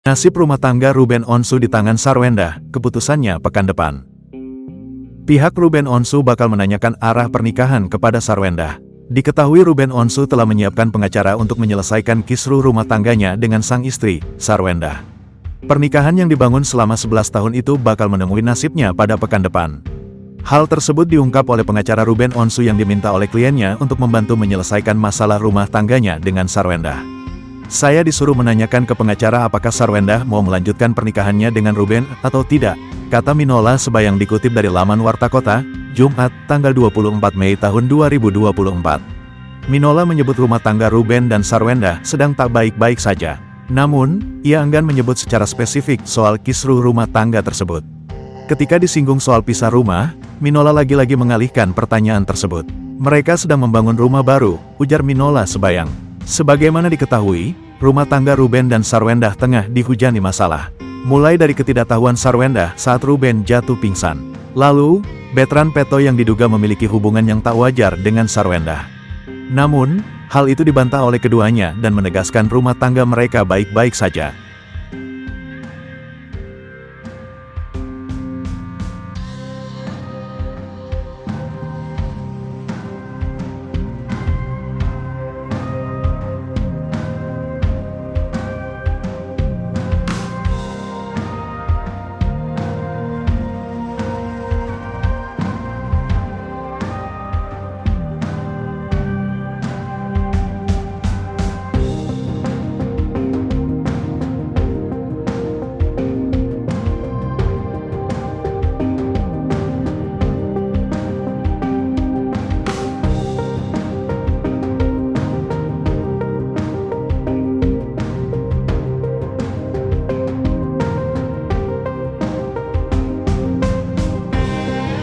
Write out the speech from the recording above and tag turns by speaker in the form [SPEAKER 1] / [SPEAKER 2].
[SPEAKER 1] Nasib rumah tangga Ruben Onsu di tangan Sarwendah, keputusannya pekan depan. Pihak Ruben Onsu bakal menanyakan arah pernikahan kepada Sarwendah. Diketahui Ruben Onsu telah menyiapkan pengacara untuk menyelesaikan kisruh rumah tangganya dengan sang istri, Sarwendah. Pernikahan yang dibangun selama 11 tahun itu bakal menemui nasibnya pada pekan depan. Hal tersebut diungkap oleh pengacara Ruben Onsu yang diminta oleh kliennya untuk membantu menyelesaikan masalah rumah tangganya dengan Sarwendah. Saya disuruh menanyakan ke pengacara apakah Sarwendah mau melanjutkan pernikahannya dengan Ruben atau tidak, kata Minola Sebayang dikutip dari laman Warta Kota, Jumat, tanggal 24 Mei tahun 2024. Minola menyebut rumah tangga Ruben dan Sarwendah sedang tak baik-baik saja. Namun, ia enggan menyebut secara spesifik soal kisruh rumah tangga tersebut. Ketika disinggung soal pisah rumah, Minola lagi-lagi mengalihkan pertanyaan tersebut. Mereka sedang membangun rumah baru, ujar Minola Sebayang. Sebagaimana diketahui, rumah tangga Ruben dan Sarwendah tengah dihujani masalah. Mulai dari ketidaktahuan Sarwendah saat Ruben jatuh pingsan. Lalu, Betran Peto yang diduga memiliki hubungan yang tak wajar dengan Sarwendah. Namun, hal itu dibantah oleh keduanya dan menegaskan rumah tangga mereka baik-baik saja.